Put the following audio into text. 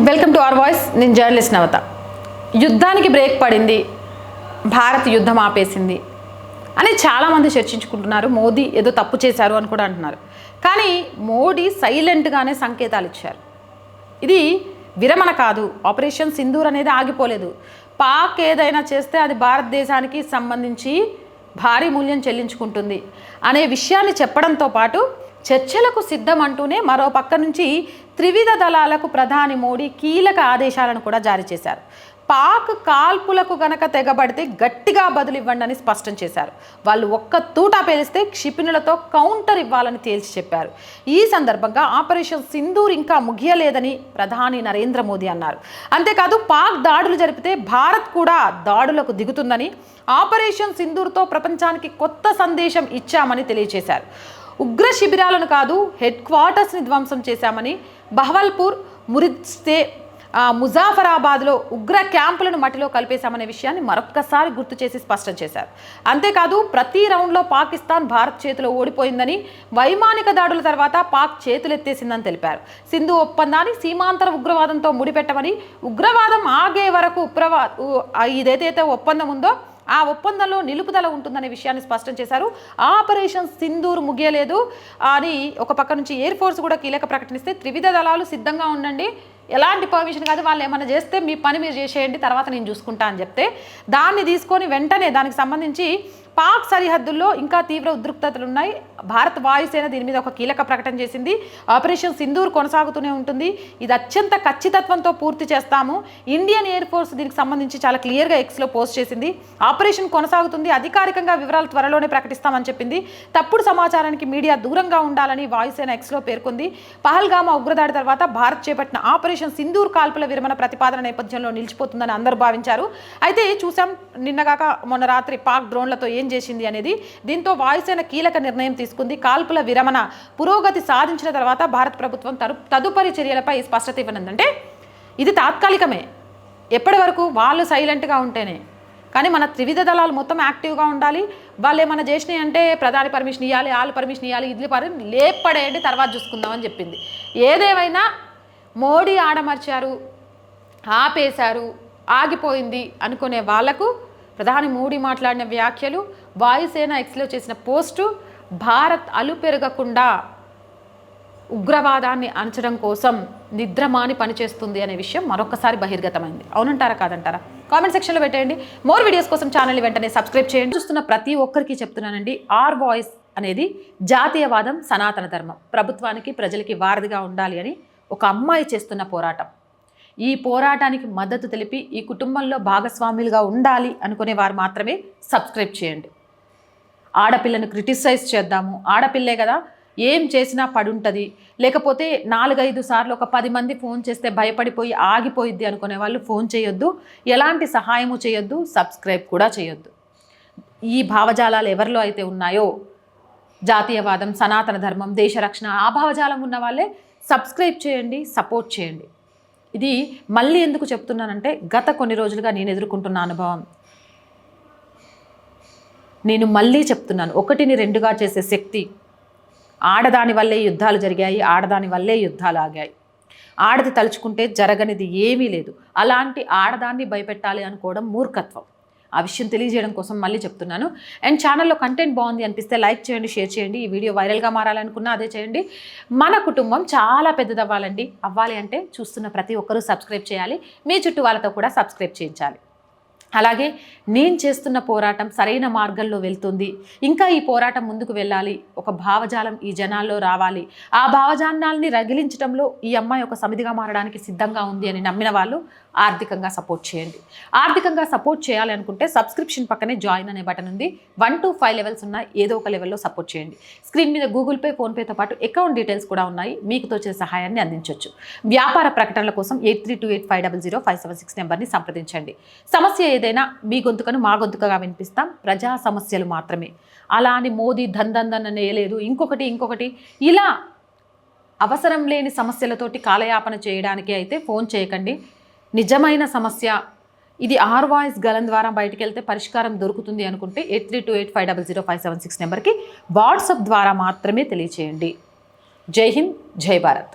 Welcome to our voice. నేను journalist నవత. యుద్ధానికి break పడింది, భారత్ యుద్ధం ఆపేసింది అని చాలామంది చర్చించుకుంటున్నారు. మోదీ ఏదో తప్పు చేశారు అని కూడా అంటున్నారు. కానీ మోడీ సైలెంట్గానే సంకేతాలు ఇచ్చారు. ఇది విరమణ కాదు, ఆపరేషన్ సింధూర్ అనేది ఆగిపోలేదు. పాక్ ఏదైనా చేస్తే అది భారతదేశానికి సంబంధించి భారీ మూల్యం చెల్లించుకుంటుంది అనే విషయాన్ని చెప్పడంతో పాటు చర్చలకు సిద్ధం అంటూనే మరో పక్క నుంచి త్రివిధ దళాలకు ప్రధాని మోడీ కీలక ఆదేశాలను కూడా జారీ చేశారు. పాక్ కాల్పులకు గనక తెగబడితే గట్టిగా బదులివ్వండి అని స్పష్టం చేశారు. వాళ్ళు ఒక్క తూటా పేలిస్తే క్షిపణులతో కౌంటర్ ఇవ్వాలని తేల్చి చెప్పారు. ఈ సందర్భంగా ఆపరేషన్ సింధూర్ ఇంకా ముగియలేదని ప్రధాని నరేంద్ర మోదీ అన్నారు. అంతేకాదు పాక్ దాడులు జరిపితే భారత్ కూడా దాడులకు దిగుతుందని, ఆపరేషన్ సింధూర్తో ప్రపంచానికి కొత్త సందేశం ఇచ్చామని తెలియజేశారు. ఉగ్ర శిబిరాలను కాదు, హెడ్ క్వార్టర్స్ని ధ్వంసం చేశామని, బహవల్పూర్, మురిద్స్తే, ముజాఫరాబాద్లో ఉగ్ర క్యాంపులను మట్టిలో కలిపేశామనే విషయాన్ని మరొక్కసారి గుర్తు చేసి స్పష్టం చేశారు. అంతేకాదు ప్రతి రౌండ్లో పాకిస్తాన్ భారత్ చేతిలో ఓడిపోయిందని, వైమానిక దాడుల తర్వాత పాక్ చేతులెత్తేసిందని తెలిపారు. సింధు ఒప్పందాన్ని సీమాంతర ఉగ్రవాదంతో ముడిపెట్టమని, ఉగ్రవాదం ఆగే వరకు ఇదైతే ఒప్పందం ఉందో ఆ ఒప్పందంలో నిలుపుదల ఉంటుందనే విషయాన్ని స్పష్టం చేశారు. ఆపరేషన్ సింధూర్ ముగియలేదు అని ఒక పక్క నుంచి ఎయిర్ ఫోర్స్ కూడా కీలక ప్రకటనిస్తే, త్రివిధ దళాలు సిద్ధంగా ఉండండి, ఎలాంటి పర్మిషన్ కాదు, వాళ్ళు ఏమైనా చేస్తే మీ పని మీరు చేసేయండి, తర్వాత నేను చూసుకుంటా అని చెప్తే దాన్ని తీసుకొని వెంటనే దానికి సంబంధించి పాక్ సరిహద్దుల్లో ఇంకా తీవ్ర ఉద్రిక్తతలు ఉన్నాయి. భారత వాయుసేన దీని మీద ఒక కీలక ప్రకటన చేసింది. ఆపరేషన్ సింధూర్ కొనసాగుతూనే ఉంటుంది, ఇది అత్యంత ఖచ్చితత్వంతో పూర్తి చేస్తాము. ఇండియన్ ఎయిర్ ఫోర్స్ దీనికి సంబంధించి చాలా క్లియర్గా ఎక్స్లో పోస్ట్ చేసింది. ఆపరేషన్ కొనసాగుతుంది, అధికారికంగా వివరాలు త్వరలోనే ప్రకటిస్తామని చెప్పింది. తప్పుడు సమాచారానికి మీడియా దూరంగా ఉండాలని వాయుసేన ఎక్స్లో పేర్కొంది. పహల్గామా ఉగ్రదాడి తర్వాత భారత్ చేపట్టిన ఆపరేషన్ సింధూర్ కాల్పుల విరమణ ప్రతిపాదన నేపథ్యంలో నిలిచిపోతుందని అందరూ భావించారు. అయితే చూసాం నిన్నగాక మొన్న రాత్రి పాక్ డ్రోన్లతో ఏం చేసింది అనేది. దీంతో వాయుసేన కీలక నిర్ణయం తీసుకుంది. కాల్పుల విరమణ పురోగతి సాధించిన తర్వాత భారత ప్రభుత్వం తదుపరి చర్యలపై స్పష్టత ఇవ్వనుందంటే ఇది తాత్కాలికమే, ఎప్పటి వరకు వాళ్ళు సైలెంట్గా ఉంటేనే. కానీ మన త్రివిధ దళాలు మొత్తం యాక్టివ్గా ఉండాలి. వాళ్ళు ఏమైనా చేసినాయి అంటే ప్రధాని పర్మిషన్ ఇవ్వాలి, వాళ్ళు పర్మిషన్ ఇవ్వాలి, ఇది లేపడేయండి, తర్వాత చూసుకుందామని చెప్పింది. ఏదేమైనా మోడీ ఆడమర్చారు, ఆపేశారు, ఆగిపోయింది అనుకునే వాళ్లకు ప్రధాని మోడీ మాట్లాడిన వ్యాఖ్యలు, వాయుసేన ఎక్స్లో చేసిన పోస్టు భారత్ అలుపెరగకుండా ఉగ్రవాదాన్ని అణచడం కోసం నిద్రమాని పనిచేస్తుంది అనే విషయం మరొకసారి బహిర్గతమైంది. అవునంటారా కాదంటారా? కామెంట్ సెక్షన్లో పెట్టేయండి. మోర్ వీడియోస్ కోసం ఛానల్ని వెంటనే సబ్స్క్రైబ్ చేయండి. చూస్తున్న ప్రతి ఒక్కరికి చెప్తున్నానండి, ఆర్ వాయిస్ అనేది జాతీయవాదం, సనాతన ధర్మం, ప్రభుత్వానికి ప్రజలకి వారధిగా ఉండాలి అని ఒక అమ్మాయి చేస్తున్న పోరాటం. ఈ పోరాటానికి మద్దతు తెలిపి ఈ కుటుంబంలో భాగస్వాములుగా ఉండాలి అనుకునే వారు మాత్రమే సబ్స్క్రైబ్ చేయండి. ఆడపిల్లను క్రిటిసైజ్ చేద్దాము, ఆడపిల్లే కదా ఏం చేసినా పడుంటుంది, లేకపోతే 4-5 సార్లు ఒక 10 మంది ఫోన్ చేస్తే భయపడిపోయి ఆగిపోయిద్ది అనుకునే వాళ్ళు ఫోన్ చేయొద్దు, ఎలాంటి సహాయము చేయొద్దు, సబ్స్క్రైబ్ కూడా చేయొద్దు. ఈ భావజాలాలు ఎవరిలో అయితే ఉన్నాయో, జాతీయవాదం, సనాతన ధర్మం, దేశ రక్షణ, ఆ భావజాలం ఉన్న వాళ్ళే సబ్స్క్రైబ్ చేయండి, సపోర్ట్ చేయండి. ఇది మళ్ళీ ఎందుకు చెప్తున్నానంటే గత కొన్ని రోజులుగా నేను ఎదుర్కొంటున్న అనుభవం. నేను మళ్ళీ చెప్తున్నాను, 1ని 2గా చేసే శక్తి ఆడదాని వల్లే యుద్ధాలు జరిగాయి, ఆడదాని వల్లే యుద్ధాలు ఆగాయి. ఆడది తలుచుకుంటే జరగనిది ఏమీ లేదు. అలాంటి ఆడదాన్ని భయపెట్టాలి అనుకోవడం మూర్ఖత్వం. ఆ విషయం తెలియజేయడం కోసం మళ్ళీ చెప్తున్నాను. అండ్ ఛానల్లో కంటెంట్ బాగుంది అనిపిస్తే లైక్ చేయండి, షేర్ చేయండి. ఈ వీడియో వైరల్గా మారాలనుకున్నా అదే చేయండి. మన కుటుంబం చాలా పెద్దదవ్వాలండి. అవ్వాలి అంటే చూస్తున్న ప్రతి ఒక్కరూ సబ్స్క్రైబ్ చేయాలి, మీ చుట్టూ వాళ్ళతో కూడా సబ్స్క్రైబ్ చేయించాలి. అలాగే నేను చేస్తున్న పోరాటం సరైన మార్గంలో వెళ్తుంది, ఇంకా ఈ పోరాటం ముందుకు వెళ్ళాలి, ఒక భావజాలం ఈ జనాల్లో రావాలి, ఆ భావజాలాన్ని రగిలించడంలో ఈ అమ్మాయి ఒక సమిధిగా మారడానికి సిద్ధంగా ఉంది అని నమ్మిన వాళ్ళు ఆర్థికంగా సపోర్ట్ చేయండి. ఆర్థికంగా సపోర్ట్ చేయాలి అనుకుంటే సబ్స్క్రిప్షన్ పక్కనే జాయిన్ అనే బటన్ ఉంది. 1 to 5 లెవెల్స్ ఉన్నాయి, ఏదో ఒక లెవెల్లో సపోర్ట్ చేయండి. స్క్రీన్ మీద గూగుల్ పే, ఫోన్పేతో పాటు అకౌంట్ డీటెయిల్స్ కూడా ఉన్నాయి, మీకు తోచే సహాయాన్ని అందించవచ్చు. వ్యాపార ప్రకటనల కోసం 8328500576 నెంబర్ని సంప్రదించండి. సమస్య ఏదైనా మీ గొంతుకను మా గొంతుకగా వినిపిస్తాం, ప్రజా సమస్యలు మాత్రమే. అలా అని మోదీ ధన్ నేయలేదు, ఇంకొకటి ఇలా అవసరం లేని సమస్యలతోటి కాలయాపన చేయడానికి అయితే ఫోన్ చేయకండి. నిజమైన సమస్య ఇది ఆర్ వాయిస్ గలం ద్వారా బయటికి వెళ్తే పరిష్కారం దొరుకుతుంది అనుకుంటే 8328500576 నెంబర్కి వాట్సాప్ ద్వారా మాత్రమే తెలియచేయండి. జై హింద్, జై భారత్.